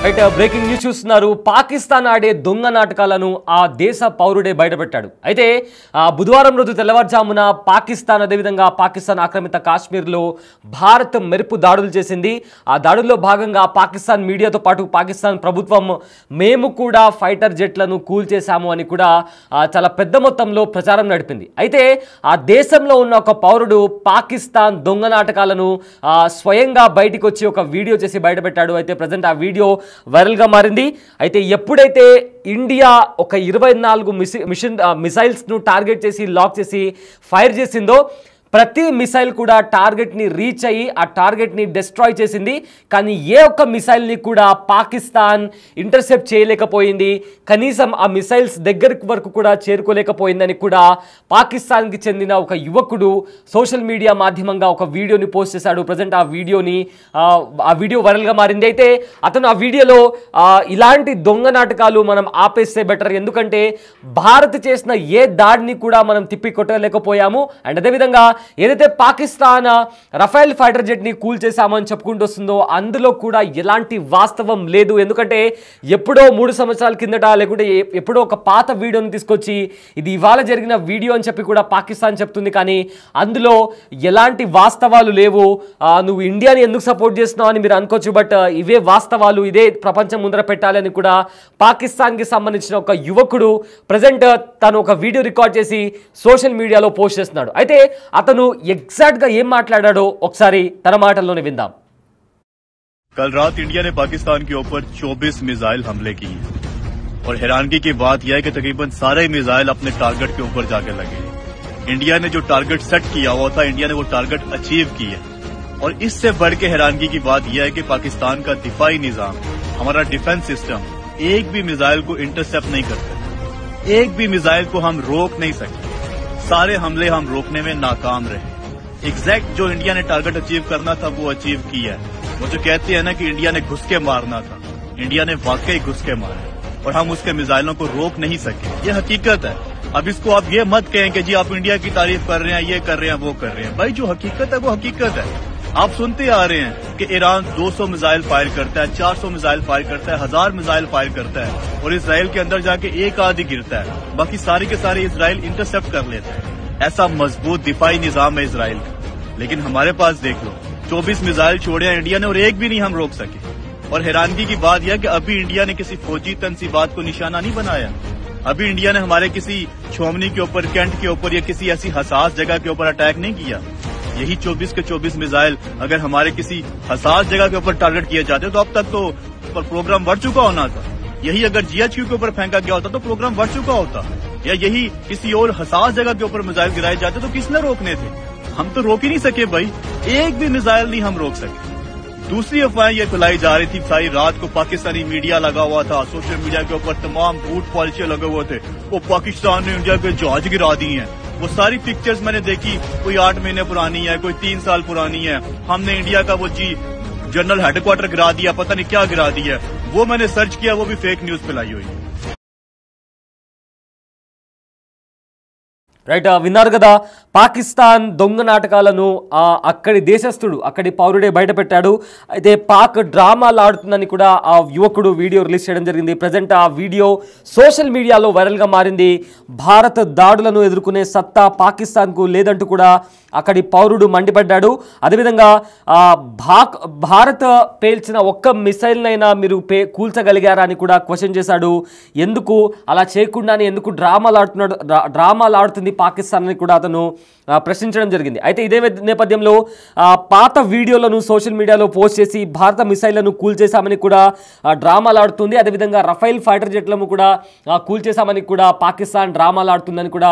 Right breaking news చూస్తున్నారు. పాకిస్తాన్ ఆడే దొంగ నాటకాలను ఆ దేశ పౌరుడే బయటపెట్టాడు. అయితే బుధవారం రోజు తెల్లవారుజామున పాకిస్తాన్ అదేవిధంగా పాకిస్తాన్ ఆక్రమిత కాశ్మీర్లో భారత్ మెరుపు దాడులు చేసింది. ఆ దాడుల్లో భాగంగా పాకిస్తాన్ మీడియాతో పాటు పాకిస్తాన్ ప్రభుత్వం మేము కూడా ఫైటర్ జెట్లను కూల్చేశాము అని కూడా చాలా పెద్ద మొత్తంలో ప్రచారం నడిపింది. అయితే ఆ దేశంలో ఉన్న ఒక పౌరుడు పాకిస్తాన్ దొంగ నాటకాలను స్వయంగా బయటికి వచ్చి ఒక వీడియో చేసి బయటపెట్టాడు. అయితే ప్రజెంట్ ఆ వీడియో వైరల్గా మారింది. అయితే ఎప్పుడైతే ఇండియా ఒక 24 మిసైల్స్ను టార్గెట్ చేసి లాక్ చేసి ఫైర్ చేసిందో ప్రతి మిసైల్ కూడా టార్గెట్ని రీచ్ అయ్యి ఆ టార్గెట్ని డిస్ట్రాయ్ చేసింది. కానీ ఏ ఒక్క మిసైల్ని కూడా పాకిస్తాన్ ఇంటర్సెప్ట్ చేయలేకపోయింది. కనీసం ఆ మిసైల్స్ దగ్గరికి వరకు కూడా చేరుకోలేకపోయిందని కూడా పాకిస్తాన్కి చెందిన ఒక యువకుడు సోషల్ మీడియా మాధ్యమంగా ఒక వీడియోని పోస్ట్ చేశాడు. ప్రజెంట్ ఆ వీడియో వైరల్గా మారింది. అయితే అతను ఆ వీడియోలో ఇలాంటి దొంగ నాటకాలు మనం ఆపేస్తే బెటర్, ఎందుకంటే భారత్ చేసిన ఏ దాడిని కూడా మనం తిప్పి కొట్టలేకపోయాము. అండ్ అదేవిధంగా ఏదైతే పాకిస్తాన్ రఫేల్ ఫైటర్ జెట్ ని కూల్చేశామని చెప్పుకుంటూ వస్తుందో అందులో కూడా ఎలాంటి వాస్తవం లేదు. ఎందుకంటే ఎప్పుడో 3 సంవత్సరాల కిందట లేకుంటే ఎప్పుడో ఒక పాత వీడియోని తీసుకొచ్చి ఇది ఇవాళ జరిగిన వీడియో అని చెప్పి కూడా పాకిస్తాన్ చెప్తుంది. కానీ అందులో ఎలాంటి వాస్తవాలు లేవు. నువ్వు ఇండియాని ఎందుకు సపోర్ట్ చేస్తున్నావు అని మీరు అనుకోవచ్చు, బట్ ఇవే వాస్తవాలు, ఇదే ప్రపంచం ముందర పెట్టాలని కూడా పాకిస్తాన్కి సంబంధించిన ఒక యువకుడు ప్రజెంట్ తను ఒక వీడియో రికార్డ్ చేసి సోషల్ మీడియాలో పోస్ట్ చేస్తున్నాడు. అయితే అతను ఎగ్జాక్ట్ గా ఏం మాట్లాడాడో ఒకసారి తన మాటల్లోనే విందాం. कल रात इंडिया ने पाकिस्तान के ऊपर 24 मिसाइल हमले किए और हैरानगी की बात यह है कि तकरीबन सारे मिसाइल अपने टारगेट के ऊपर जाके लगे। इंडिया ने जो टारगेट सेट किया हुआ था, इंडिया ने वो टारगेट अचीव किया। और इससे बढ़ के हैरानगी की बात यह है कि पाकिस्तान का दिफाई निजाम, हमारा डिफेंस सिस्टम एक भी मिसाइल को इंटरसेप्ट नहीं कर सकते, एक भी मिसाइल को हम रोक नहीं सकते। सारे हमले हम रोकने में नाकाम रहे। एग्जैक्ट जो इंडिया ने टारगेट अचीव करना था वो अचीव किया है। वो जो कहते हैं ना कि इंडिया ने घुस के मारना था, इंडिया ने वाकई घुस के मारा और हम उसके मिसाइलों को रोक नहीं सके। ये हकीकत है। अब इसको आप ये मत कहें कि जी आप इंडिया की तारीफ कर रहे हैं, ये कर रहे हैं, वो कर रहे हैं। भाई जो हकीकत है वो हकीकत है। आप सुनते आ रहे हैं कि ईरान 200 मिसाइल फायर करता है, 400 मिसाइल फायर करता है, 1000 मिसाइल फायर करता है और इसराइल के अंदर जाके एक आदि गिरता है, बाकी सारे के सारे इसराइल इंटरसेप्ट कर लेते हैं। ऐसा मजबूत दिफाई निजाम है इसराइल का। लेकिन हमारे पास देख लो 24 मिसाइल छोड़े हैं इंडिया ने और एक भी नहीं हम रोक सके। और हैरानगी की बात यह कि अभी इंडिया ने किसी फौजी तनसीबात को निशाना नहीं बनाया। अभी इंडिया ने हमारे किसी छोमनी के ऊपर, कैंट के ऊपर या किसी ऐसी हसास जगह के ऊपर अटैक नहीं किया। यही 24 के 24 मिसाइल अगर हमारे किसी हसास जगह के ऊपर टारगेट किए जाते तो अब तक तो प्रोग्राम बढ़ चुका होना था। यही अगर GHQ के ऊपर फेंका गया होता तो प्रोग्राम बढ़ चुका होता, या यही किसी और हसास जगह के ऊपर मिसाइल गिराए जाते तो किसने रोकने थे? हम तो रोक ही नहीं सके भाई, एक भी मिसाइल नहीं हम रोक सके। दूसरी अफवाहें ये फैलाई जा रही थी, सारी रात को पाकिस्तानी मीडिया लगा हुआ था, सोशल मीडिया के ऊपर तमाम झूठ पॉलिसी लगे हुए थे, वो पाकिस्तान ने इंडिया के जहाज गिरा दी हैं। वो सारी पिक्चर्स मैंने देखी, कोई 8 महीने पुरानी है, कोई 3 साल पुरानी है। हमने इंडिया का वो जनरल हेडक्वार्टर गिरा दिया, पता नहीं क्या गिरा दिया। वो मैंने सर्च किया, वो भी फेक न्यूज फैलाई हुई है। రైట్, విన్నారు కదా, పాకిస్తాన్ దొంగ నాటకాలను అక్కడి దేశస్థుడు, అక్కడి పౌరుడే బయటపెట్టాడు. అయితే పాక్ డ్రామాలు ఆడుతుందని కూడా ఆ యువకుడు వీడియో రిలీజ్ చేయడం జరిగింది. ప్రజెంట్ ఆ వీడియో సోషల్ మీడియాలో వైరల్గా మారింది. భారత్ దాడులను ఎదుర్కొనే సత్తా పాకిస్తాన్కు లేదంటూ కూడా అక్కడి పౌరుడు మండిపడ్డాడు. అదేవిధంగా భారత్ పేల్చిన ఒక్క మిసైల్నైనా మీరు కూల్చగలిగారా అని కూడా క్వశ్చన్ చేశాడు. ఎందుకు అలా చేయకుండానే ఎందుకు డ్రామాలు ఆడుతుంది పాకిస్తాన్ అని కూడా అతను ప్రశ్నించడం జరిగింది. అయితే ఇదే నేపథ్యంలో పాత వీడియోలను సోషల్ మీడియాలో పోస్ట్ చేసి భారత మిసైళ్లను కూల్చేశామని కూడా డ్రామాలు ఆడుతుంది. అదేవిధంగా రఫేల్ ఫైటర్ జెట్లను కూడా కూల్చేశామని కూడా పాకిస్తాన్ డ్రామాలు ఆడుతుందని కూడా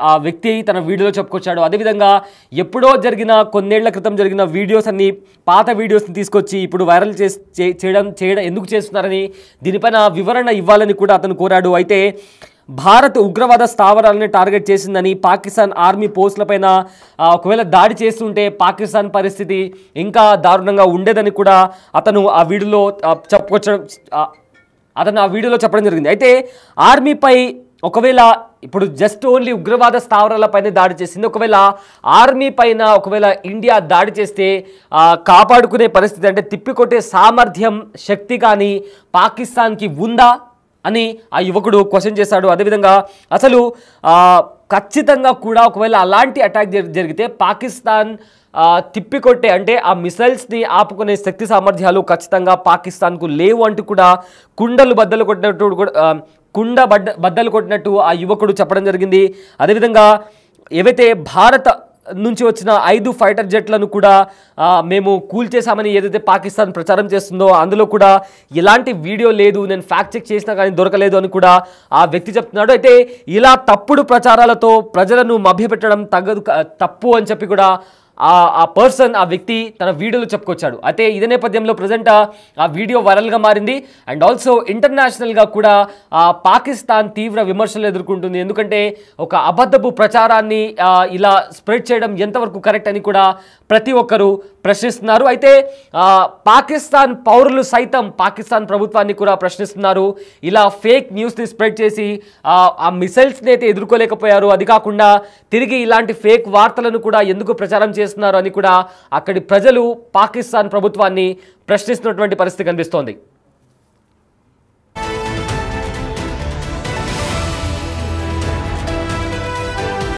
ఆ వ్యక్తి తన వీడియోలో చెప్పుకొచ్చాడు. అదేవిధంగా ఎప్పుడో జరిగిన కొన్నేళ్ల క్రితం జరిగిన వీడియోస్ అన్ని పాత వీడియోస్ని తీసుకొచ్చి ఇప్పుడు వైరల్ చేయడం ఎందుకు చేస్తున్నారని దీనిపైన వివరణ ఇవ్వాలని కూడా అతను కోరాడు. అయితే భారత్ ఉగ్రవాద స్థావరాలని టార్గెట్ చేసిందని, పాకిస్తాన్ ఆర్మీ పోస్టులపైన ఒకవేళ దాడి చేస్తుంటే పాకిస్తాన్ పరిస్థితి ఇంకా దారుణంగా ఉండేదని కూడా అతను ఆ వీడియోలో చెప్పడం జరిగింది. అయితే ఆర్మీపై ఒకవేళ ఇప్పుడు జస్ట్ ఓన్లీ ఉగ్రవాద స్థావరాలపైన దాడి చేసింది. ఒకవేళ ఆర్మీ పైన ఒకవేళ ఇండియా దాడి చేస్తే కాపాడుకునే పరిస్థితి అంటే తిప్పికొట్టే సామర్థ్యం శక్తి కానీ పాకిస్తాన్కి ఉందా అని ఆ యువకుడు క్వశ్చన్ చేశాడు. అదేవిధంగా అసలు ఖచ్చితంగా కూడా ఒకవేళ అలాంటి అటాక్ జరిగితే పాకిస్తాన్ తిప్పికొట్టే అంటే ఆ మిసైల్స్ని ఆపుకునే శక్తి సామర్థ్యాలు ఖచ్చితంగా పాకిస్తాన్కు లేవు అంటూ కూడా బద్దలు కొట్టినట్టు ఆ యువకుడు చెప్పడం జరిగింది. అదేవిధంగా ఏవైతే భారత నుంచి వచ్చిన 5 ఫైటర్ జెట్లను కూడా మేము కూల్చేశామని ఏదైతే పాకిస్తాన్ ప్రచారం చేస్తుందో అందులో కూడా ఎలాంటి వీడియో లేదు, నేను ఫ్యాక్ట్ చెక్ చేసినా కానీ దొరకలేదు అని కూడా ఆ వ్యక్తి చెప్తున్నాడు. అయితే ఇలా తప్పుడు ప్రచారాలతో ప్రజలను మభ్యపెట్టడం తప్పు అని చెప్పి కూడా ఆ వ్యక్తి తన వీడియోలో చెప్పుకొచ్చాడు. అయితే ఇదే నేపథ్యంలో ప్రజెంట్ ఆ వీడియో వైరల్గా మారింది. అండ్ ఆల్సో ఇంటర్నేషనల్గా కూడా పాకిస్తాన్ తీవ్ర విమర్శలు ఎదుర్కొంటుంది. ఎందుకంటే ఒక అబద్ధపు ప్రచారాన్ని ఇలా స్ప్రెడ్ చేయడం ఎంతవరకు కరెక్ట్ అని కూడా ప్రతి ఒక్కరూ ప్రశ్నిస్తున్నారు. అయితే పాకిస్తాన్ పౌరులు సైతం పాకిస్తాన్ ప్రభుత్వాన్ని కూడా ప్రశ్నిస్తున్నారు. ఇలా ఫేక్ న్యూస్ని స్ప్రెడ్ చేసి ఆ మిసైల్స్ని అయితే ఎదుర్కోలేకపోయారు. అది కాకుండా తిరిగి ఇలాంటి ఫేక్ వార్తలను కూడా ఎందుకు ప్రచారం చేస్తున్నారు అని కూడా అక్కడి ప్రజలు పాకిస్తాన్ ప్రభుత్వాన్ని ప్రశ్నిస్తున్నటువంటి పరిస్థితి కనిపిస్తోంది.